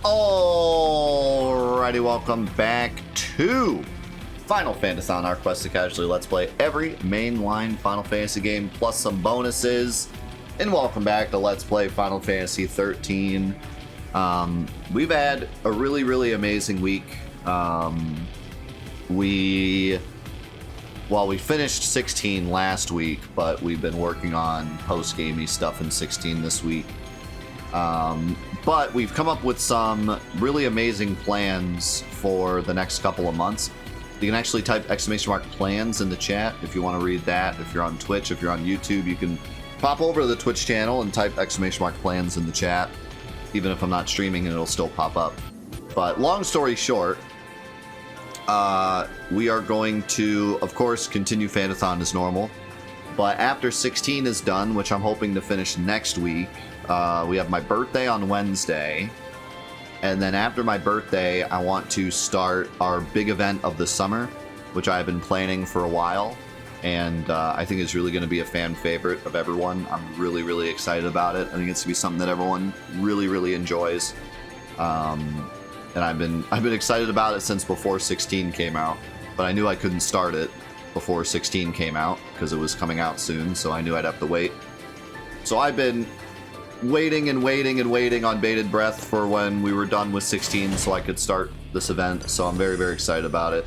Alrighty, welcome back to Final Fantathon, our quest to casually Let's Play every mainline Final Fantasy game, plus some bonuses. And welcome back to Let's Play Final Fantasy XIII. We've had a really amazing week. We finished 16 last week, but we've been working on post-gamey stuff in 16 this week. But we've come up with some really amazing plans for the next couple of months. You can actually type !plans in the chat if you want to read that. If you're on Twitch, if you're on YouTube, you can pop over to the Twitch channel and type !plans in the chat. Even if I'm not streaming, it'll still pop up. But long story short, we are going to, of course, continue Fantathon as normal. But after 16 is done, which I'm hoping to finish next week, we have my birthday on Wednesday. And then after my birthday, I want to start our big event of the summer, which I've been planning for a while. And I think it's really going to be a fan favorite of everyone. I'm really excited about it. I think it's going to be something that everyone really enjoys. And I've been excited about it since before 16 came out. But I knew I couldn't start it before 16 came out because it was coming out soon, so I knew I'd have to wait. So I've been waiting on bated breath for when we were done with 16 so I could start this event, so I'm very excited about it.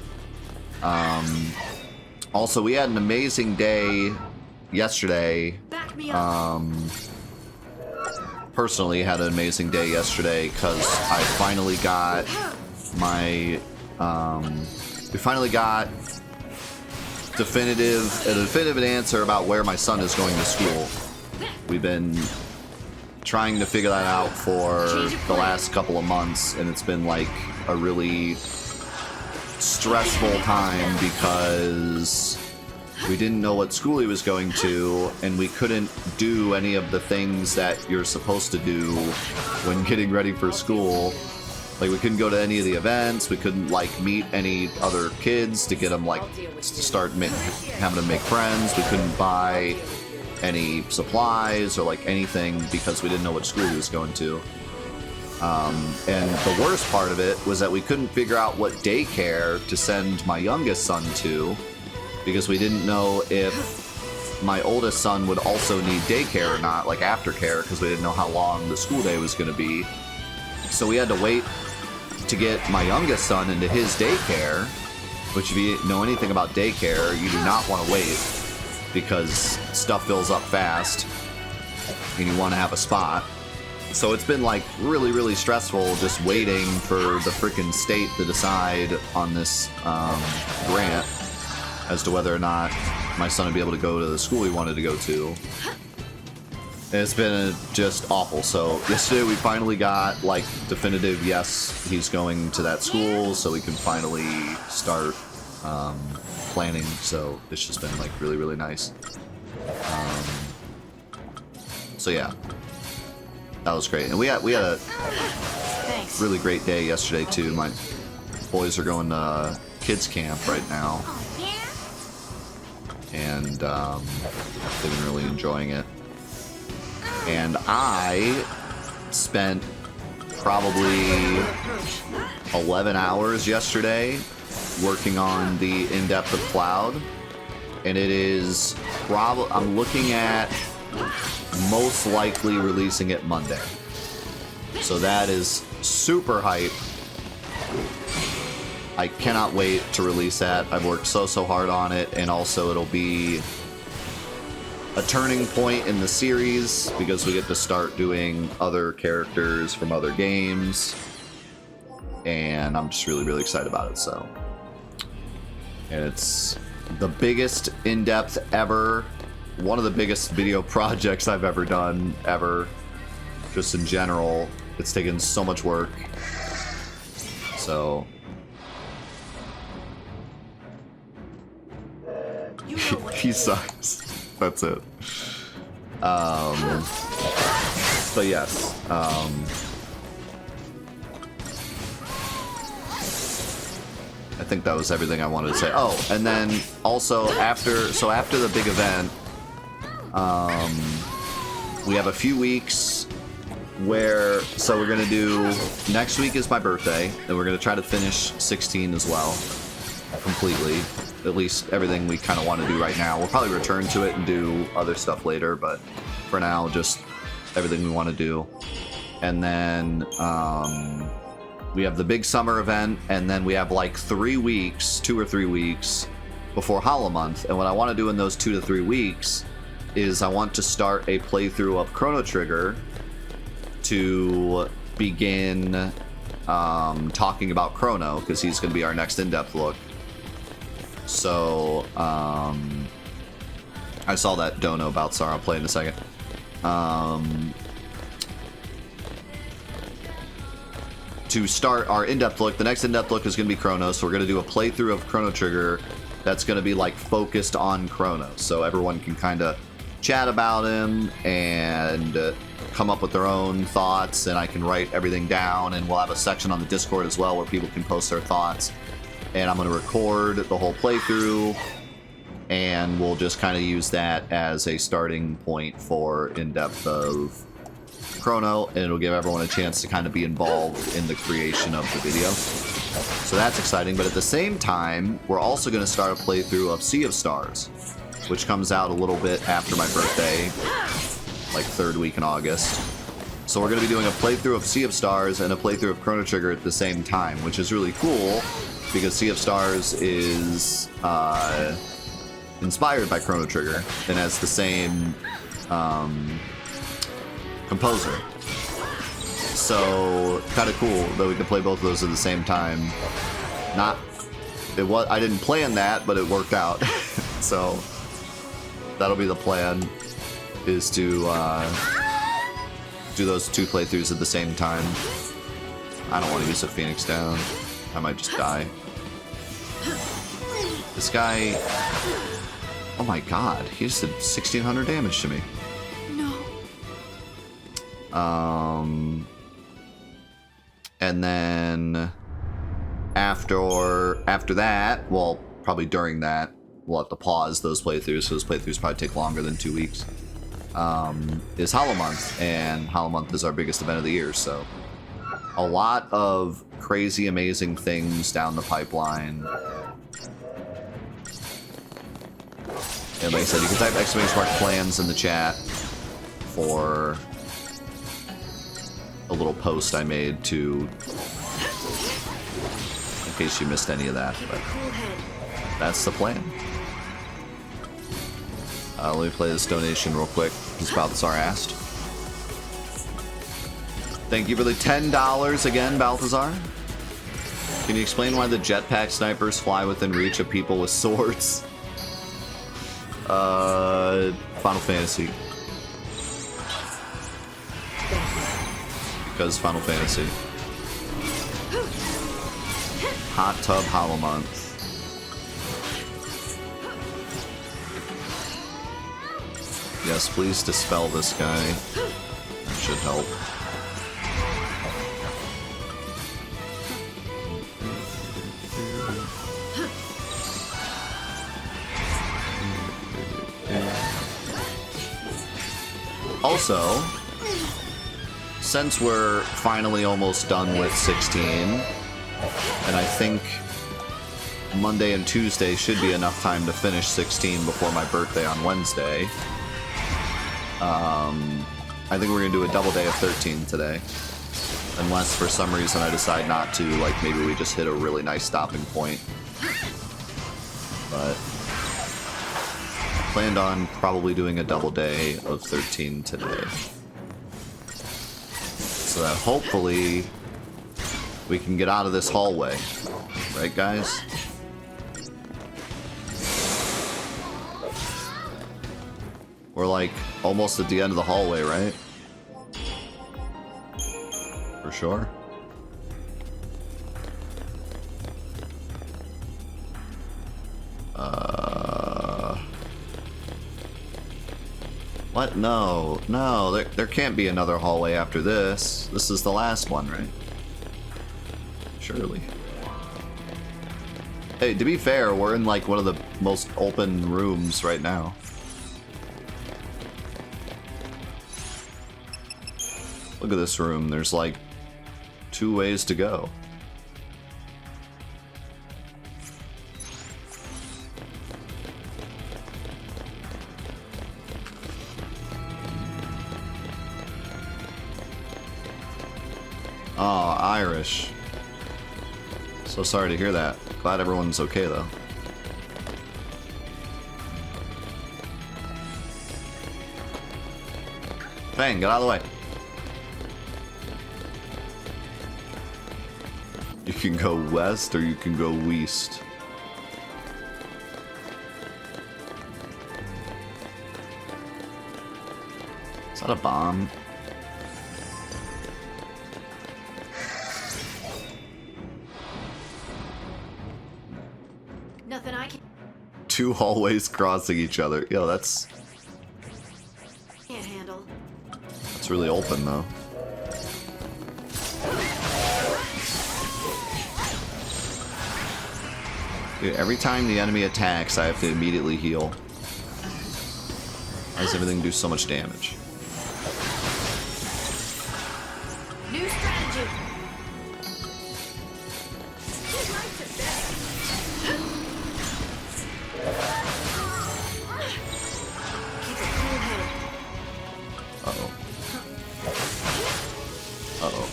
Also, we had an amazing day yesterday. Personally had an amazing day yesterday because I finally got my we finally got a definitive answer about where my son is going to school. We've been trying to figure that out for the last couple of months, and it's been like a really stressful time because we didn't know what school he was going to, and we couldn't do any of the things that you're supposed to do when getting ready for school. Like, we couldn't go to any of the events, we couldn't, like, meet any other kids to get them, like, to start having to make friends, we couldn't buy any supplies or, like, anything because we didn't know what school he was going to. And the worst part of it was that we couldn't figure out what daycare to send my youngest son to because we didn't know if my oldest son would also need daycare or not, like aftercare, because we didn't know how long the school day was going to be. So we had to wait to get my youngest son into his daycare, which if you know anything about daycare, you do not want to wait because stuff fills up fast and you want to have a spot. So it's been like really stressful just waiting for the freaking state to decide on this grant as to whether or not my son would be able to go to the school he wanted to go to. And it's been just awful. So yesterday we finally got like definitive yes, he's going to that school, so we can finally start planning. So it's just been like really nice. So yeah, that was great, and we had a really great day yesterday too. My boys are going to kids camp right now, and they've been really enjoying it. And I spent probably 11 hours yesterday working on the in-depth of Cloud, and it is probably, I'm looking at most likely releasing it Monday. So that is super hype. I cannot wait to release that. I've worked so hard on it, and also it'll be a turning point in the series because we get to start doing other characters from other games, and I'm just really excited about it. So, and it's the biggest in-depth ever, one of the biggest video projects I've ever done ever, just in general. It's taken so much work. So he sucks. That's it. But yes, I think that was everything I wanted to say. Oh, and then also after the big event, we have a few weeks so we're gonna do, next week is my birthday, and we're gonna try to finish 16 as well, completely. At least everything we kind of want to do right now. We'll probably return to it and do other stuff later, but for now, just everything we want to do. And then we have the big summer event, and then we have like 3 weeks, 2 or 3 weeks before Hollow Month. And what I want to do in those 2 to 3 weeks is I want to start a playthrough of Chrono Trigger to begin talking about Chrono, because he's going to be our next in-depth look. So, I saw that dono about Sar. I'll play in a second. To start our in-depth look, the next in-depth look is going to be Chrono, so we're going to do a playthrough of Chrono Trigger that's going to be like focused on Chrono, so everyone can kind of chat about him and come up with their own thoughts, and I can write everything down, and we'll have a section on the Discord as well where people can post their thoughts. And I'm going to record the whole playthrough, and we'll just kind of use that as a starting point for in-depth of Chrono, and it'll give everyone a chance to kind of be involved in the creation of the video. So that's exciting, but at the same time, we're also going to start a playthrough of Sea of Stars, which comes out a little bit after my birthday, like 3rd week in August. So we're going to be doing a playthrough of Sea of Stars and a playthrough of Chrono Trigger at the same time, which is really cool, because Sea of Stars is inspired by Chrono Trigger and has the same composer. So kind of cool that we can play both of those at the same time. I didn't plan that, but it worked out. So that'll be the plan, is to do those 2 playthroughs at the same time. I don't want to use a Phoenix down. I might just die. This guy... Oh my god, he just did 1,600 damage to me. No. And then... After that, well, probably during that, we'll have to pause those playthroughs, so those playthroughs probably take longer than 2 weeks. Is Hollow Month, and Hollow Month is our biggest event of the year, so... A lot of crazy, amazing things down the pipeline. And like I said, you can type !plans in the chat for a little post I made to, in case you missed any of that, but that's the plan. Let me play this donation real quick, because Balthazar asked. Thank you for the $10 again, Balthazar. Can you explain why the jetpack snipers fly within reach of people with swords? Final Fantasy. Because Final Fantasy. Hot Tub Hollow Month. Yes, please dispel this guy. That should help. Also, since we're finally almost done with 16, and I think Monday and Tuesday should be enough time to finish 16 before my birthday on Wednesday, I think we're going to do a double day of 13 today. Unless for some reason I decide not to, like maybe we just hit a really nice stopping point. But planned on probably doing a double day of 13 today. So that hopefully we can get out of this hallway. Right, guys? We're like almost at the end of the hallway, right? For sure. What? No. No, there can't be another hallway after this. This is the last one, right? Surely. Hey, to be fair, we're in like one of the most open rooms right now. Look at this room. There's like 2 ways to go. Oh, Irish. So sorry to hear that. Glad everyone's okay though. Bang, get out of the way. You can go west or you can go west. Is that a bomb? Nothing I can 2 hallways crossing each other. Yo, that's can't handle. it's really open though. Dude, every time the enemy attacks, I have to immediately heal. Why does everything do so much damage? New strategy. Keep a cool head. Uh-oh. Uh-oh.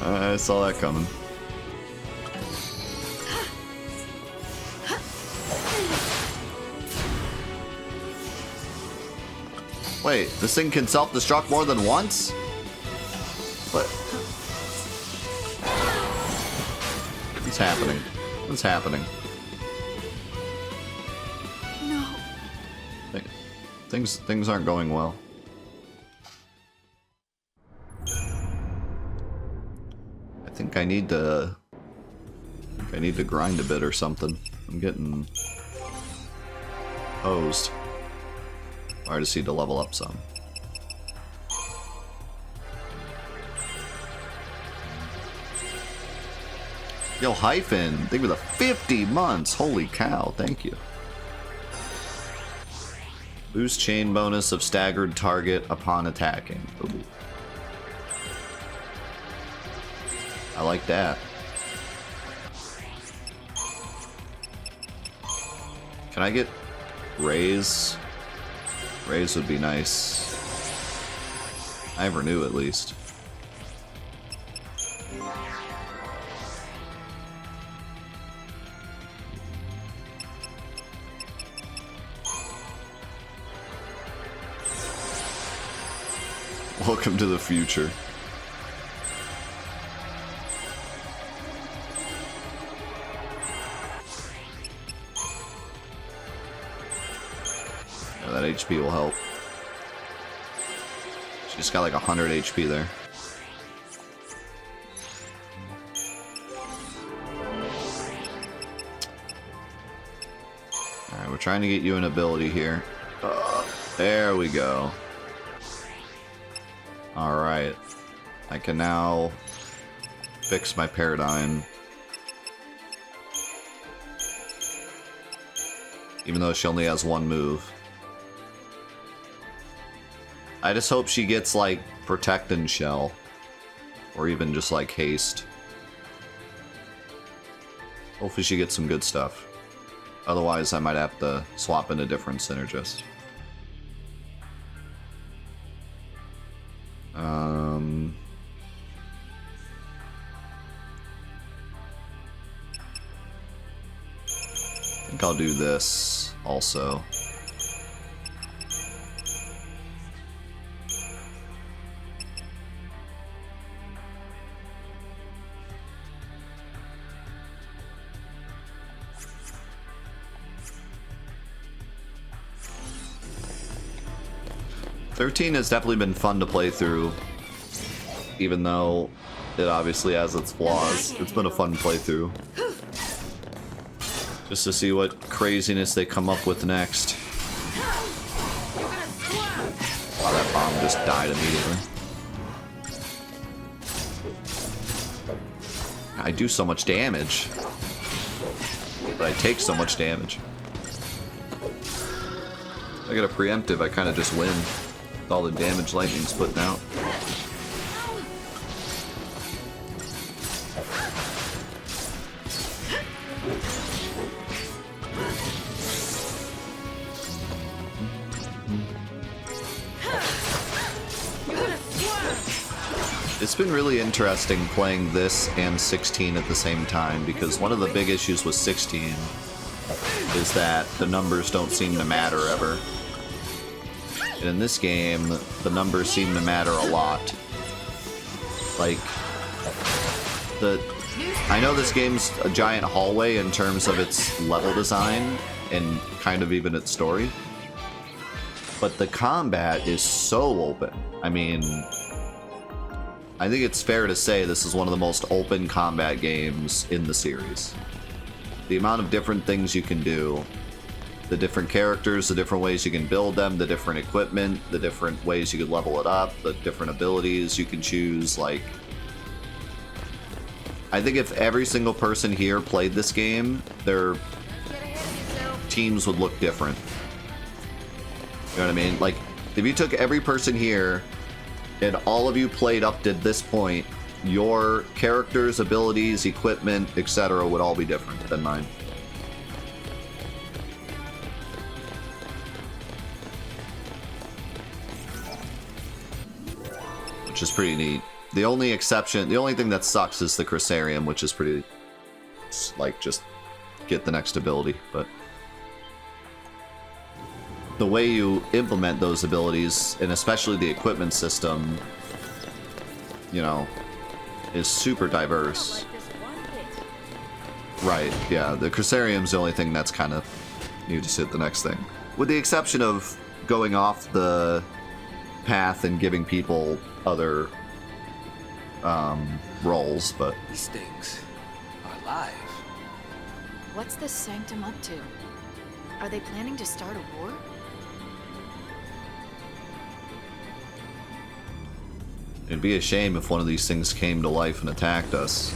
I saw that coming. Wait, this thing can self-destruct more than once? What? What's happening? What's happening? No. Things aren't going well. I think I need to grind a bit or something. I'm getting hosed. I just need to level up some. Yo, Hyphen, thank you for the 50 months. Holy cow, thank you. Boost chain bonus of staggered target upon attacking. Ooh. I like that. Can I get raise? Raise would be nice. I never knew, at least. Welcome to the future. Yeah, that HP will help. She's got like 100 HP there. Alright, we're trying to get you an ability here. There we go. Alright. I can now fix my paradigm. Even though she only has 1 move. I just hope she gets like Protect and Shell. Or even just like Haste. Hopefully she gets some good stuff. Otherwise I might have to swap in a different synergist. I think I'll do this also. XIII has definitely been fun to play through, even though it obviously has its flaws. It's been a fun playthrough. Just to see what craziness they come up with next. Wow, that bomb just died immediately. I do so much damage, but I take so much damage. If I get a preemptive, I kind of just win. With all the damage lightning's putting out. It's been really interesting playing this and 16 at the same time, because one of the big issues with 16 is that the numbers don't seem to matter ever. And in this game, the numbers seem to matter a lot. Like, I know this game's a giant hallway in terms of its level design and kind of even its story, but the combat is so open. I mean, I think it's fair to say this is one of the most open combat games in the series. The amount of different things you can do, the different characters, the different ways you can build them, the different equipment, the different ways you can level it up, the different abilities you can choose, like... I think if every single person here played this game, their teams would look different. You know what I mean? Like, if you took every person here and all of you played up to this point, your characters, abilities, equipment, etc. would all be different than mine. Which is pretty neat. The only exception, the only thing that sucks is the Crisarium, which is pretty, like, just get the next ability, but the way you implement those abilities, and especially the equipment system, you know, is super diverse. Right, yeah, the Crisarium's the only thing that's kind of, you just hit the next thing. With the exception of going off the path and giving people other roles, but... These things are alive. What's the Sanctum up to? Are they planning to start a war? It'd be a shame if one of these things came to life and attacked us.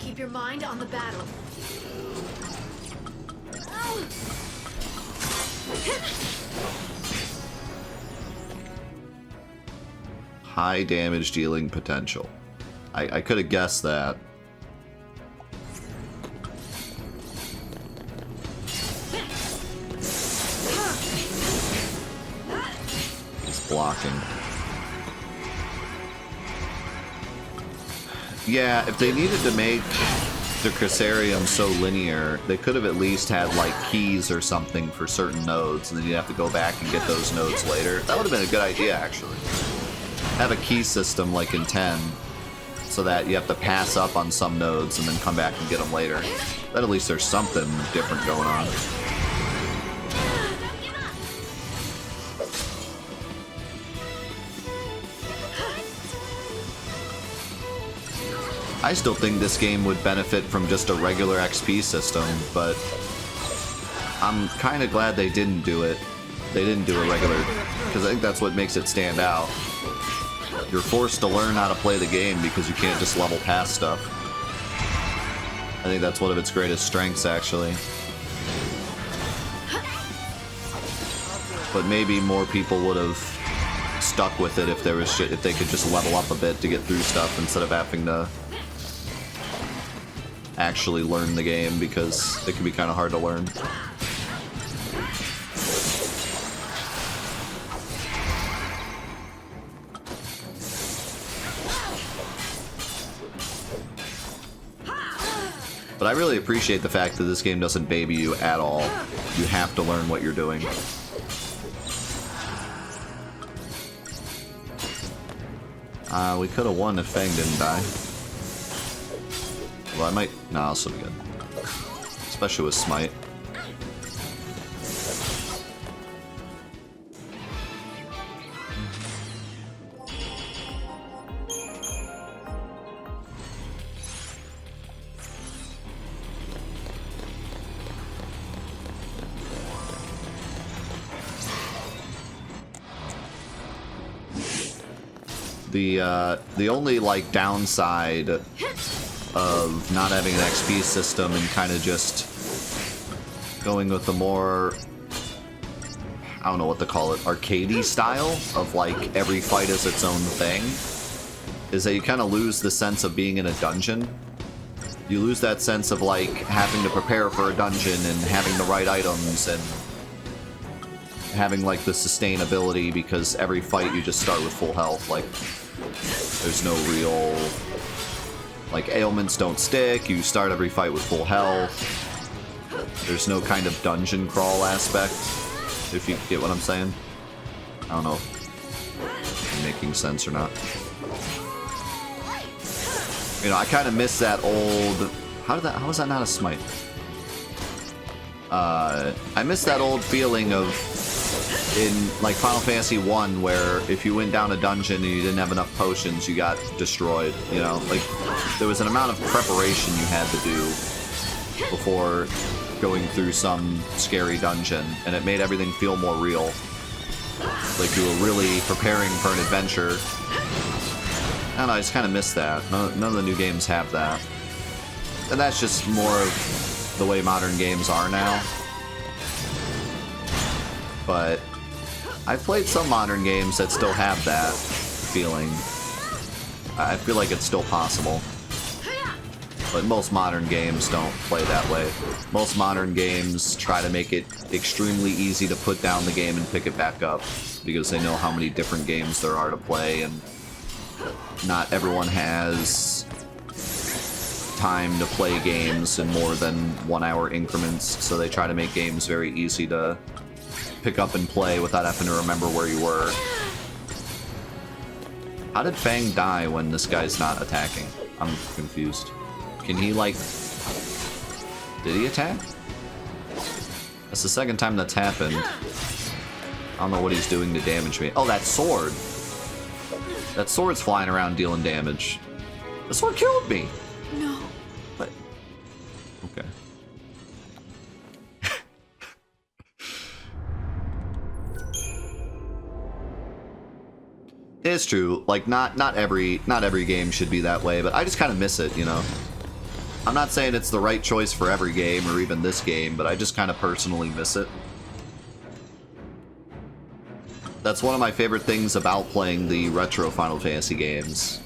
Keep your mind on the battle. High damage dealing potential. I could have guessed that. He's blocking. Yeah, if they needed to make the Crisarium so linear, they could have at least had, like, keys or something for certain nodes, and then you'd have to go back and get those nodes later. That would have been a good idea, actually. Have a key system like in 10, so that you have to pass up on some nodes and then come back and get them later. Then at least there's something different going on. I still think this game would benefit from just a regular XP system, but I'm kind of glad they didn't do it. They didn't do a regular, because I think that's what makes it stand out. You're forced to learn how to play the game because you can't just level past stuff. I think that's one of its greatest strengths, actually. But maybe more people would have stuck with it if there was if they could just level up a bit to get through stuff instead of having to actually learn the game, because it can be kind of hard to learn. But I really appreciate the fact that this game doesn't baby you at all. You have to learn what you're doing. We could have won if Fang didn't die. Well, I might... Nah, I'll still be good. Especially with Smite. The only like downside of not having an XP system and kind of just going with the more, I don't know what to call it, arcadey style of like every fight is its own thing, is that you kind of lose the sense of being in a dungeon. You lose that sense of like having to prepare for a dungeon and having the right items and having like the sustainability, because every fight you just start with full health. Like there's no real like ailments don't stick. You start every fight with full health. There's no kind of dungeon crawl aspect, if you get what I'm saying. I don't know if I'm making sense or not. You know, I kind of miss that old... How was that not a smite? I miss that old feeling of, in like Final Fantasy I, where if you went down a dungeon and you didn't have enough potions, you got destroyed, you know? Like, there was an amount of preparation you had to do before going through some scary dungeon, and it made everything feel more real. Like you were really preparing for an adventure. I don't know, I just kind of miss that. None of the new games have that. And that's just more of the way modern games are now. But I've played some modern games that still have that feeling. I feel like it's still possible. But most modern games don't play that way. Most modern games try to make it extremely easy to put down the game and pick it back up, because they know how many different games there are to play, and not everyone has time to play games in more than 1 hour increments, so they try to make games very easy to pick up and play without having to remember where you were. How did Fang die when this guy's not attacking? I'm confused. Can he, like... Did he attack? That's the second time that's happened. I don't know what he's doing to damage me. Oh, that sword! That sword's flying around dealing damage. The sword killed me! No. What? Okay. It's true. Like, not every game should be that way, but I just kind of miss it, you know? I'm not saying it's the right choice for every game, or even this game, but I just kind of personally miss it. That's one of my favorite things about playing the retro Final Fantasy games,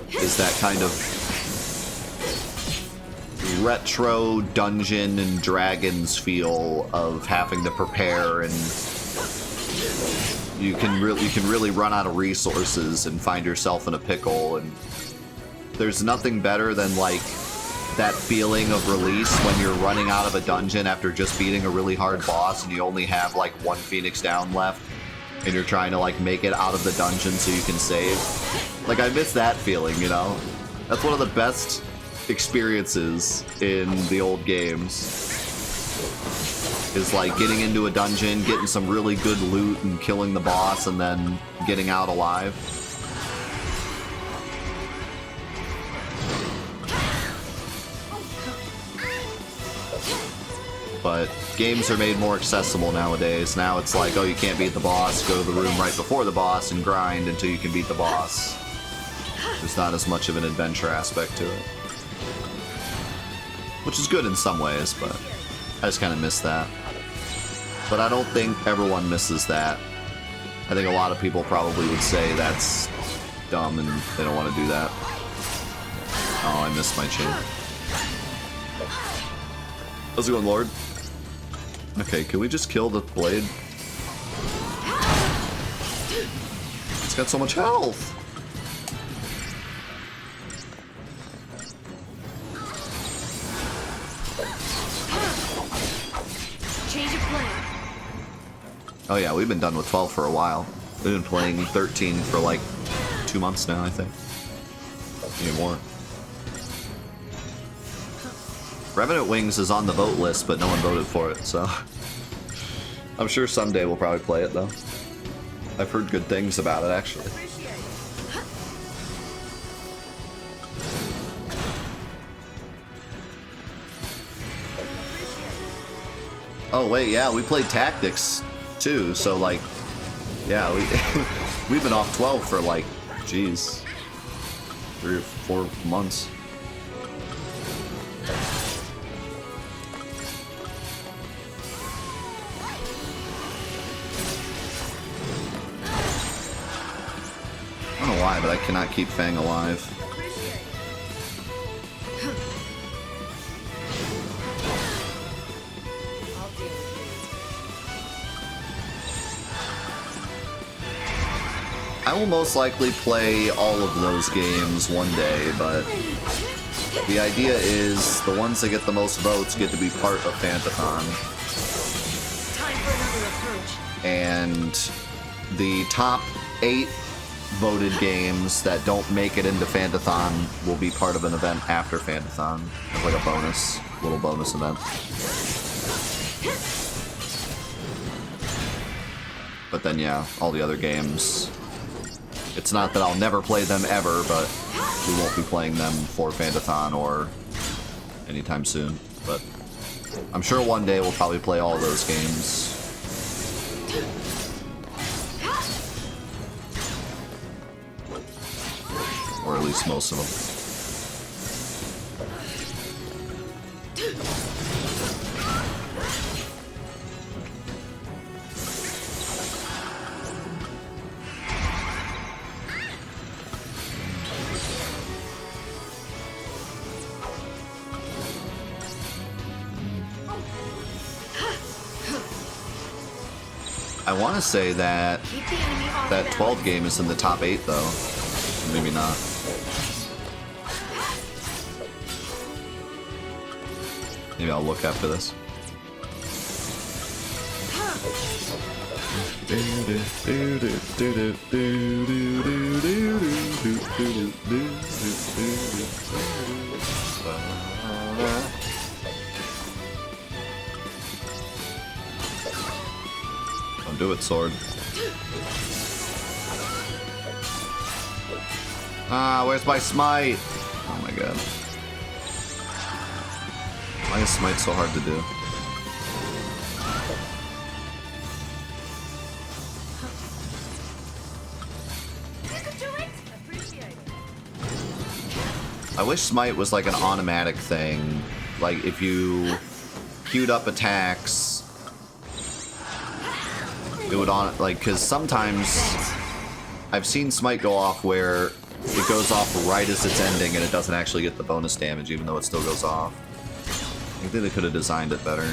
is that kind of retro Dungeon and Dragons feel of having to prepare, and you can really run out of resources and find yourself in a pickle, and there's nothing better than like that feeling of release when you're running out of a dungeon after just beating a really hard boss and you only have like one Phoenix down left, and you're trying to like make it out of the dungeon so you can save. Like, I miss that feeling, you know? That's one of the best experiences in the old games. Is like getting into a dungeon, getting some really good loot and killing the boss, and then getting out alive. But games are made more accessible nowadays. Now it's like, oh, you can't beat the boss, go to the room right before the boss and grind until you can beat the boss. There's not as much of an adventure aspect to it. Which is good in some ways, but I just kind of miss that. But I don't think everyone misses that. I think a lot of people probably would say that's dumb and they don't want to do that. Oh, I missed my chain. How's it going, Lord? Okay, can we just kill the blade? It's got so much health! Change of plan. Oh yeah, we've been done with 12 for a while. We've been playing 13 for like 2 months now, I think. Maybe more. Revenant Wings is on the vote list, but no one voted for it, so... I'm sure someday we'll probably play it, though. I've heard good things about it, actually. Oh, wait, yeah, we played Tactics, too, so, like... Yeah, we've been off 12 for, like, Jeez. 3 or 4 months. I don't know why, but I cannot keep Fang alive. I will most likely play all of those games one day, but the idea is the ones that get the most votes get to be part of Fantathon. Time for another approach. And the top 8 voted games that don't make it into Fantathon will be part of an event after Fantathon. It's like a bonus, little bonus event. But then yeah, all the other games. It's not that I'll never play them ever, but we won't be playing them for Fantathon or anytime soon. But I'm sure one day we'll probably play all those games. Or at least most of them. I want to say that Keep the enemy off that balance. 12 game is in the top 8 though. Maybe not. Maybe I'll look after this. Don't do it, sword. Ah, where's my smite? Oh my god. Why is smite so hard to do? I wish smite was like an automatic thing. Like if you queued up attacks, it would because sometimes I've seen smite go off where it goes off right as it's ending and it doesn't actually get the bonus damage even though it still goes off. I think they could have designed it better.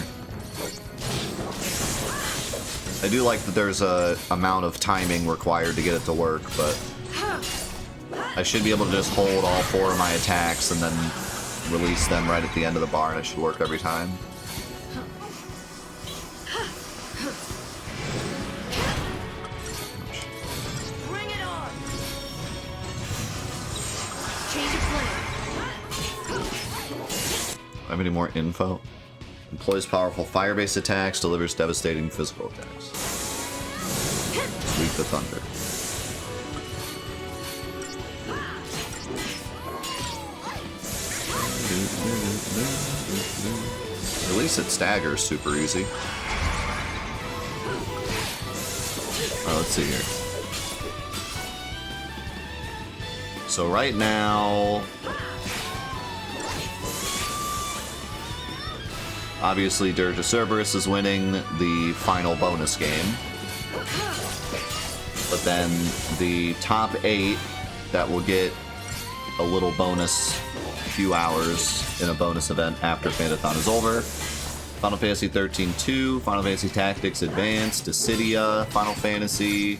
I do like that there's a amount of timing required to get it to work, but I should be able to just hold all 4 of my attacks and then release them right at the end of the bar and it should work every time. Bring it on. Change of plan. Have any more info? Employs powerful fire-based attacks, delivers devastating physical attacks. It's weak to thunder. At least it staggers super easy. Alright, let's see here. So right now, obviously Dirge of Cerberus is winning the final bonus game. But then the top 8 that will get a little bonus few hours in a bonus event after Fantathon is over. Final Fantasy XIII 2, Final Fantasy Tactics Advanced, Dissidia, Final Fantasy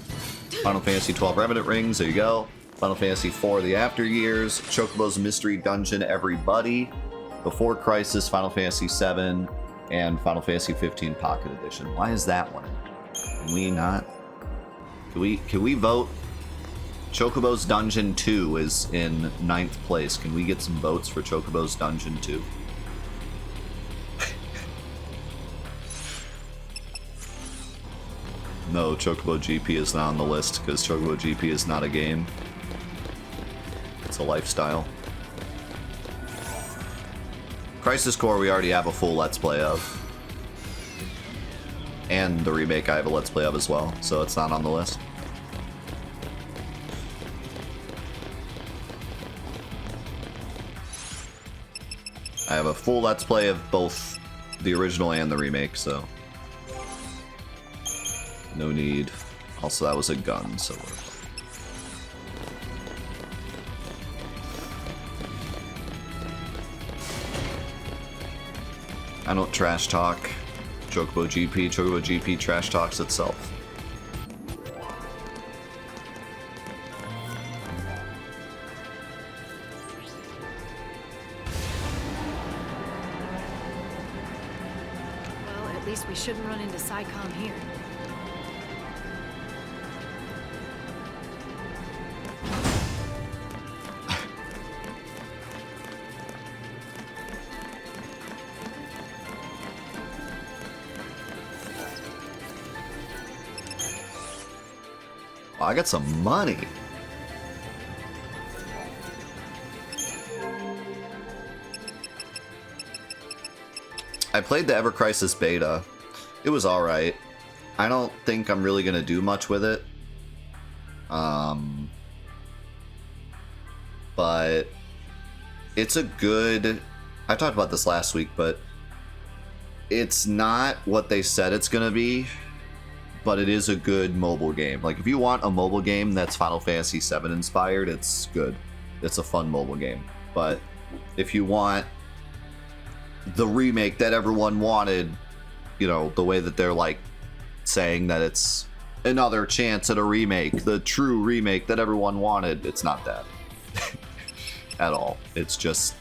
XII Remnant Rings, there you go. Final Fantasy IV The After Years, Chocobo's Mystery Dungeon Everybody, Before Crisis, Final Fantasy VII, and Final Fantasy XV Pocket Edition. Why is that one? Can we not? Can we vote? Chocobo's Dungeon 2 is in 9th place. Can we get some votes for Chocobo's Dungeon 2? No, Chocobo GP is not on the list because Chocobo GP is not a game. It's a lifestyle. Crisis Core we already have a full Let's Play of. And the remake I have a Let's Play of as well, so it's not on the list. I have a full Let's Play of both the original and the remake, so no need. Also, that was a gun, so we're fine. I don't trash talk. Chocobo GP trash talks itself. Well, at least we shouldn't run into SciComm here. Oh, I got some money. I played the Ever Crisis beta. It was alright. I don't think I'm really going to do much with it. But it's a good... I talked about this last week, but it's not what they said it's going to be, but it is a good mobile game. Like, if you want a mobile game that's Final Fantasy VII inspired, it's good. It's a fun mobile game. But if you want the remake that everyone wanted, you know, the way that they're like saying that it's another chance at a remake, the true remake that everyone wanted, it's not that at all. It's just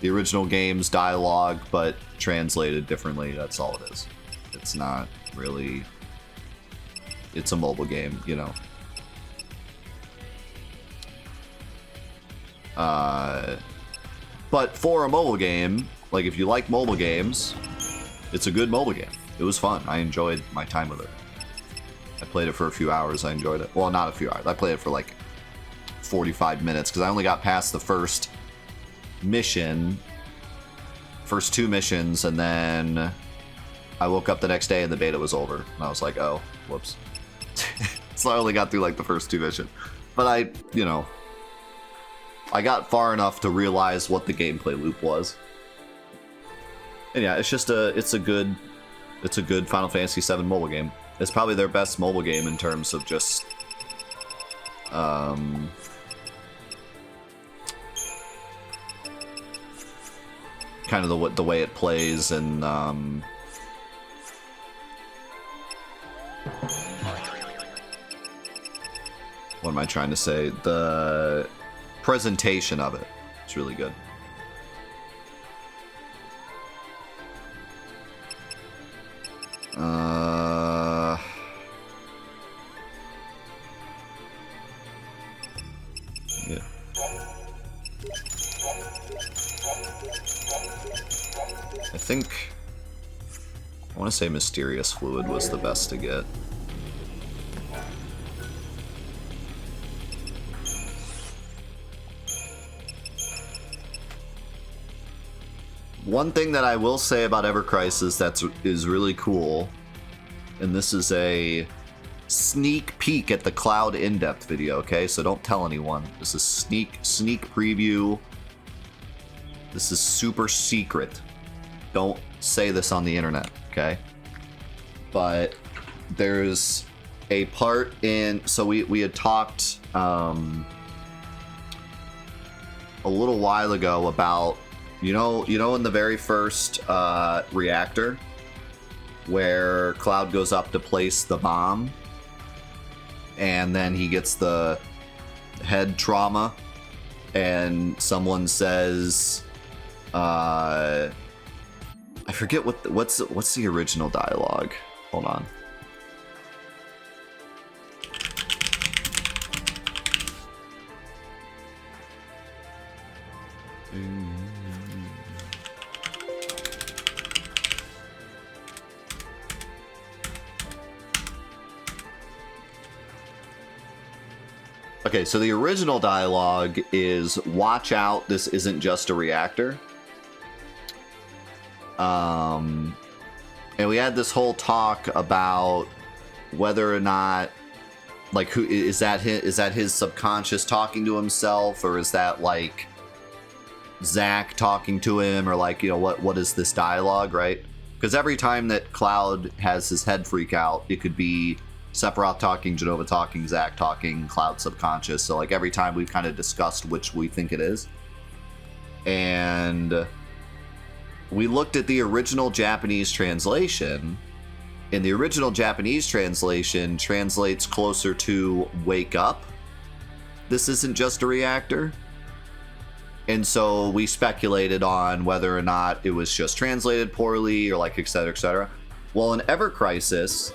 the original game's dialogue, but translated differently. That's all it is. It's not really... It's a mobile game, you know. But for a mobile game, like if you like mobile games, it's a good mobile game. It was fun. I enjoyed my time with it. I played it for a few hours. I enjoyed it. Well, not a few hours. I played it for like 45 minutes because I only got past the first mission, first two missions, and then I woke up the next day and the beta was over. And I was like, oh, whoops. So I only got through like the first two missions. But I, you know, I got far enough to realize what the gameplay loop was. And yeah, it's just it's a good Final Fantasy VII mobile game. It's probably their best mobile game in terms of just kind of the way it plays and what am I trying to say? The presentation of it. It's really good. Yeah. I think I want to say Mysterious Fluid was the best to get. One thing that I will say about Ever Crisis is really cool, and this is a sneak peek at the Cloud in-depth video, okay? So don't tell anyone. This is sneak preview. This is super secret. Don't say this on the internet, okay? But there's a part in... So we had talked a little while ago about... You know, in the very first reactor, where Cloud goes up to place the bomb, and then he gets the head trauma, and someone says, I forget what's the original dialogue. Hold on. Okay, so the original dialogue is, watch out, this isn't just a reactor. And we had this whole talk about whether or not, like, who is that his subconscious talking to himself, or is that like Zack talking to him, or like, you know, what is this dialogue, right? Because every time that Cloud has his head freak out, it could be Sephiroth talking, Jenova talking, Zack talking, Cloud subconscious. So like every time we've kind of discussed which we think it is. And we looked at the original Japanese translation. And the original Japanese translation translates closer to wake up. This isn't just a reactor. And so we speculated on whether or not it was just translated poorly or like et cetera, et cetera. Well, in Ever Crisis,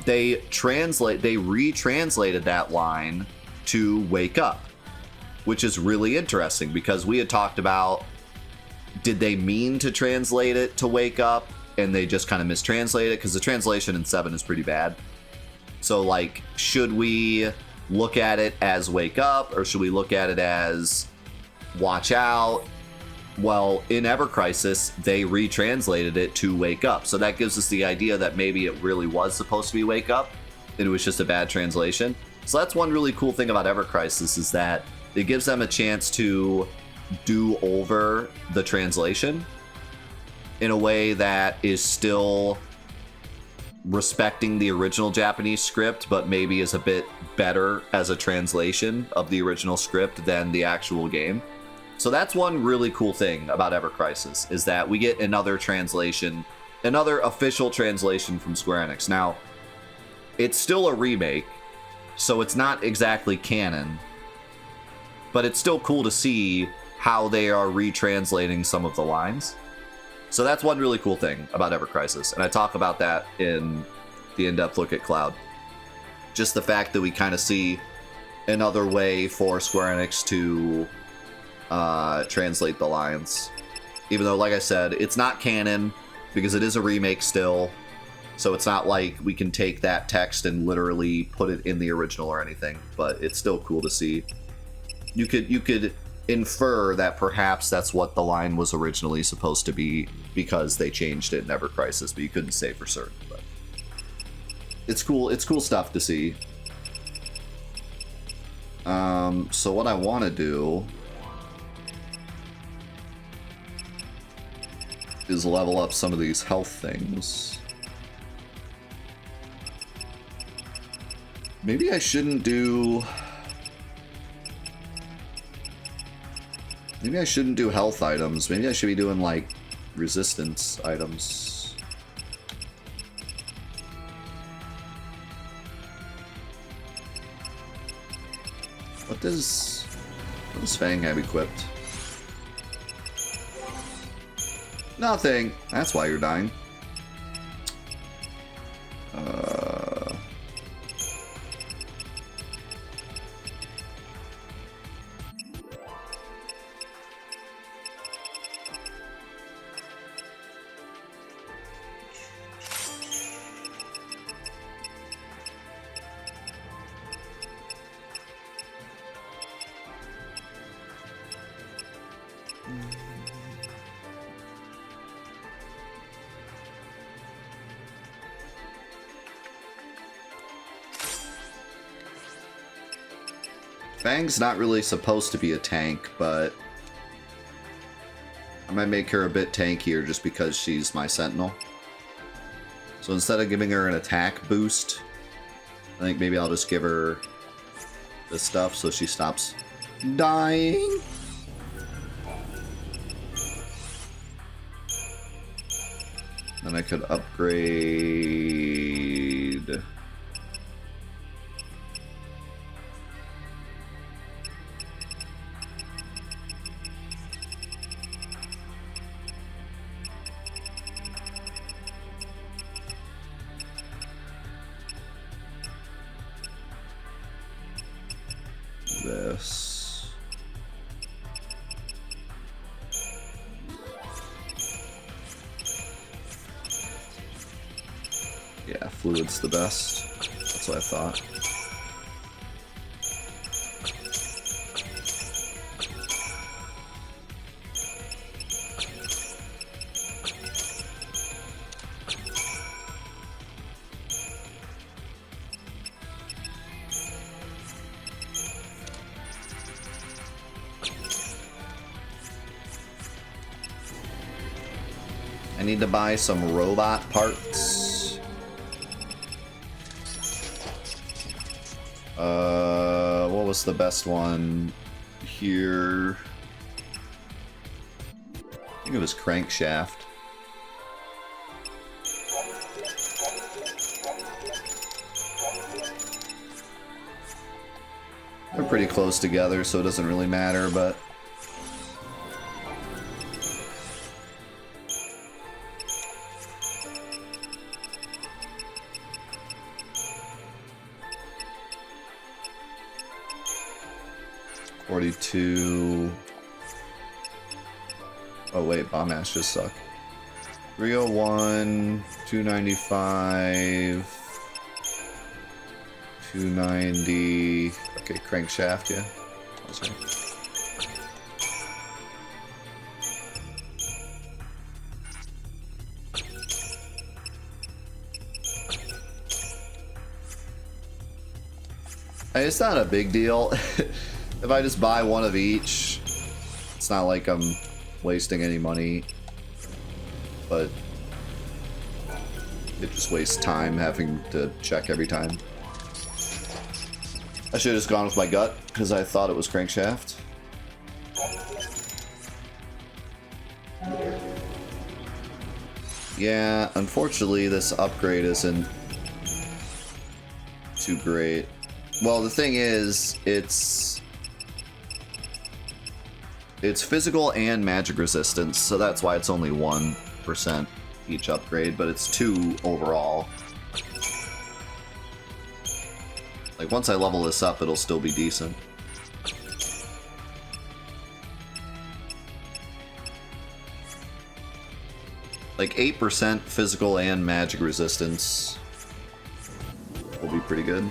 they retranslated that line to wake up, which is really interesting because we had talked about, did they mean to translate it to wake up and they just kind of mistranslated it? Because the translation in 7 is pretty bad. So like, should we look at it as wake up or should we look at it as watch out? Well, in Ever Crisis, they retranslated it to wake up. So that gives us the idea that maybe it really was supposed to be wake up and it was just a bad translation. So that's one really cool thing about Ever Crisis, is that it gives them a chance to do over the translation in a way that is still respecting the original Japanese script, but maybe is a bit better as a translation of the original script than the actual game. So that's one really cool thing about Ever Crisis, is that we get another translation, another official translation from Square Enix. Now, it's still a remake, so it's not exactly canon, but it's still cool to see how they are retranslating some of the lines. So that's one really cool thing about Ever Crisis, and I talk about that in the in-depth look at Cloud. Just the fact that we kind of see another way for Square Enix to translate the lines, even though, like I said, it's not canon because it is a remake still, so it's not like we can take that text and literally put it in the original or anything, but it's still cool to see. You could infer that perhaps that's what the line was originally supposed to be because they changed it in Ever Crisis, but you couldn't say for certain. But it's cool stuff to see. So what I want to do is level up some of these health things. Maybe I shouldn't do... Maybe I shouldn't do health items. Maybe I should be doing, like, resistance items. What does Fang have equipped? Nothing. That's why you're dying. Fang's not really supposed to be a tank, but I might make her a bit tankier just because she's my sentinel. So instead of giving her an attack boost, I think maybe I'll just give her this stuff so she stops dying. Then I could upgrade... this. Yeah, fluid's the best. That's what I thought. I need to buy some robot parts. What was the best one here? I think it was crankshaft. They're pretty close together, so it doesn't really matter, but... $42... Oh wait, bomb ash just suck. 301, 295, 290. Okay, crankshaft, yeah. That's right. It's not a big deal. If I just buy one of each, it's not like I'm wasting any money, but it just wastes time having to check every time. I should have just gone with my gut, because I thought it was crankshaft. Yeah, unfortunately this upgrade isn't too great. Well, the thing is, it's physical and magic resistance, so that's why it's only 1% each upgrade, but it's 2 overall. Like, once I level this up, it'll still be decent. Like, 8% physical and magic resistance will be pretty good.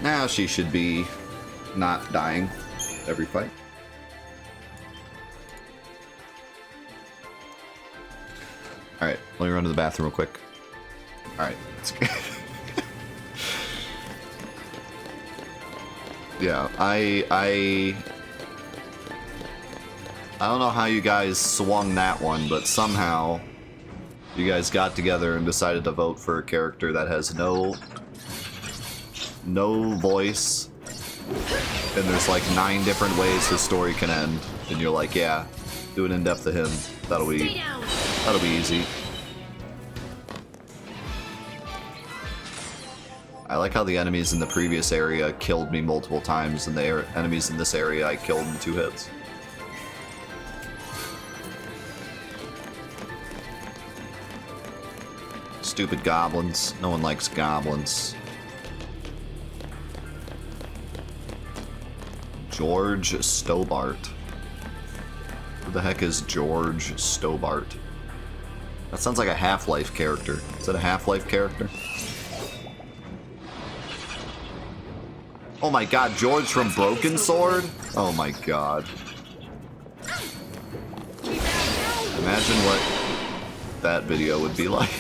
Now she should be not dying every fight. Alright, let me run to the bathroom real quick. Alright, let's go. Yeah, I don't know how you guys swung that one, but somehow you guys got together and decided to vote for a character that has no voice, and there's like 9 different ways his story can end, and you're like, yeah, do an in-depth of him. That'll be easy. I like how the enemies in the previous area killed me multiple times, and the enemies in this area I killed in 2 hits. Stupid goblins. No one likes goblins. George Stobart. Who the heck is George Stobart? That sounds like a Half-Life character. Is that a Half-Life character? Oh my god, George from Broken Sword? Oh my god. Imagine what that video would be like.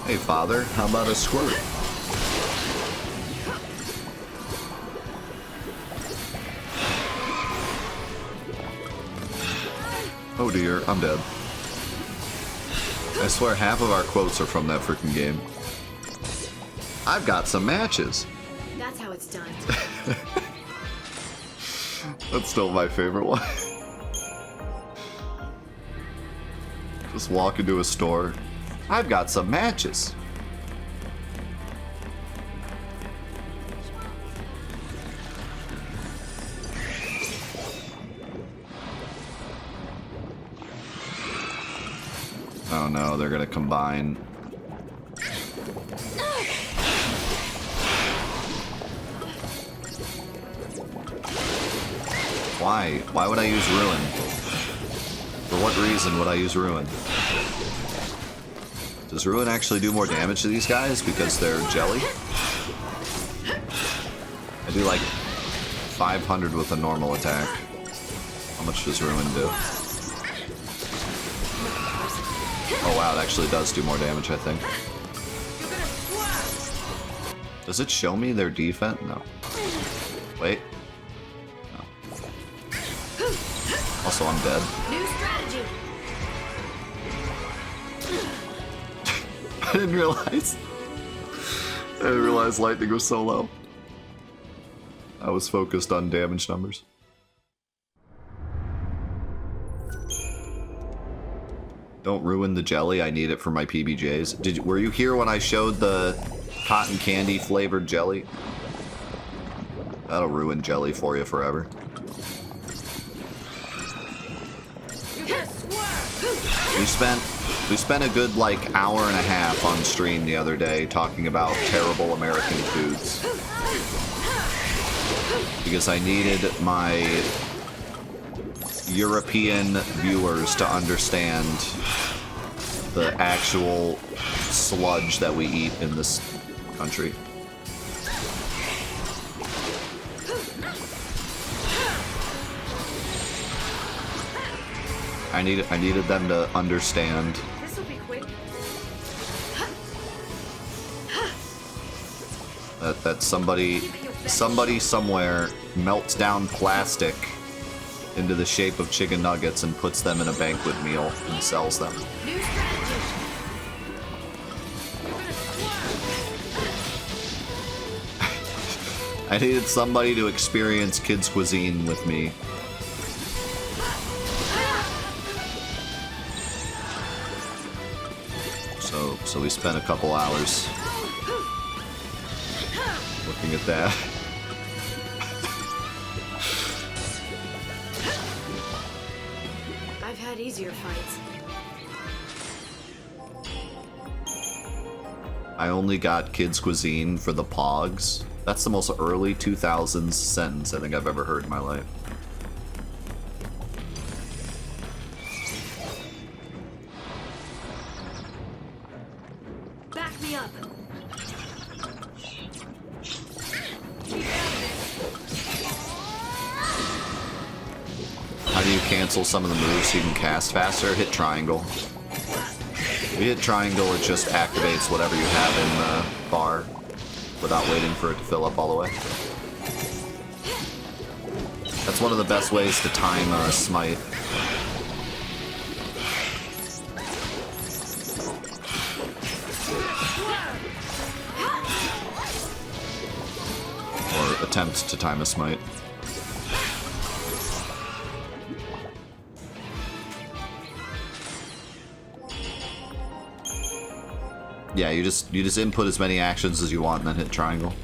Hey father, how about a squirt? Oh dear, I'm dead. I swear half of our quotes are from that freaking game. I've got some matches. That's how it's done. That's still my favorite one. Just walk into a store. I've got some matches. Oh no, they're gonna combine. Why? Why would I use Ruin? For what reason would I use Ruin? Does Ruin actually do more damage to these guys because they're jelly? I do like 500 with a normal attack. How much does Ruin do? Oh wow, it actually does do more damage, I think. Does it show me their defense? No. Wait. No. Also, I'm dead. New strategy. I didn't realize. I didn't realize lightning was so low. I was focused on damage numbers. Don't ruin the jelly. I need it for my PBJs. Were you here when I showed the cotton candy flavored jelly? That'll ruin jelly for you forever. We spent a good like hour and a half on stream the other day talking about terrible American foods. Because I needed my European viewers to understand the actual sludge that we eat in this country. I needed them to understand that somebody somewhere melts down plastic into the shape of chicken nuggets and puts them in a banquet meal and sells them. I needed somebody to experience kids' cuisine with me. So we spent a couple hours looking at that. I've had easier fights. I only got kids' cuisine for the Pogs. That's the most early 2000s sentence I think I've ever heard in my life. Back me up. How do you cancel some of the moves so you can cast faster? Hit triangle. If you hit triangle, it just activates whatever you have in the bar without waiting for it to fill up all the way. That's one of the best ways to time a smite. Or attempt to time a smite. Yeah, you just input as many actions as you want and then hit triangle.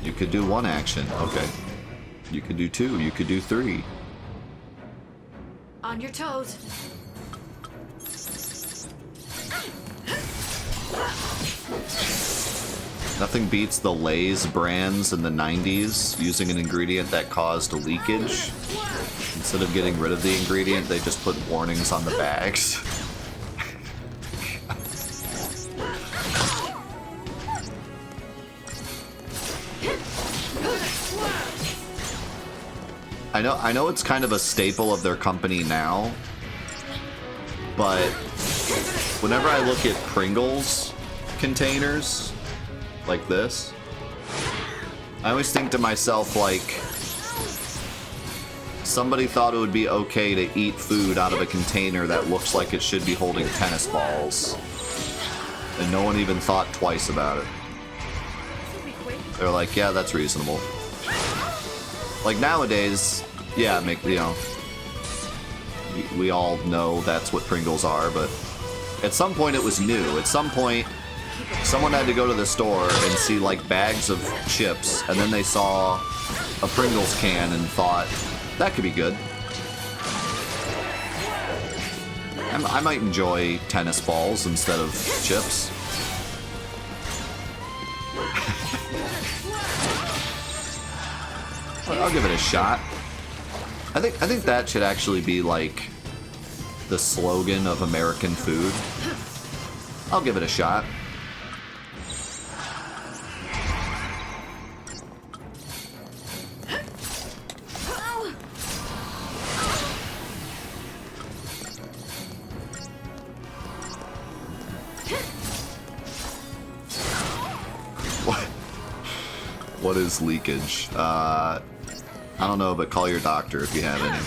You could do one action, okay. You could do two, you could do three. On your toes. Nothing beats the Lay's brands in the 90s using an ingredient that caused leakage. Instead of getting rid of the ingredient, they just put warnings on the bags. I know it's kind of a staple of their company now, but whenever I look at Pringles containers like this, I always think to myself, like, somebody thought it would be okay to eat food out of a container that looks like it should be holding tennis balls, and no one even thought twice about it. They're like, yeah, that's reasonable. Like nowadays, yeah, we all know that's what Pringles are, but at some point it was new. At some point, someone had to go to the store and see like bags of chips, and then they saw a Pringles can and thought, that could be good. I might enjoy tennis balls instead of chips. I'll give it a shot. I think that should actually be like the slogan of American food. I'll give it a shot. What is leakage? I don't know, but call your doctor if you have any.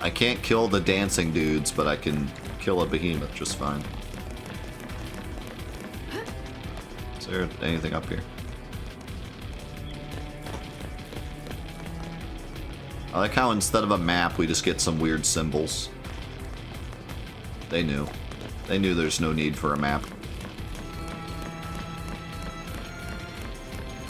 I can't kill the dancing dudes, but I can kill a behemoth just fine. Is there anything up here? I like how instead of a map, we just get some weird symbols. They knew. They knew there's no need for a map.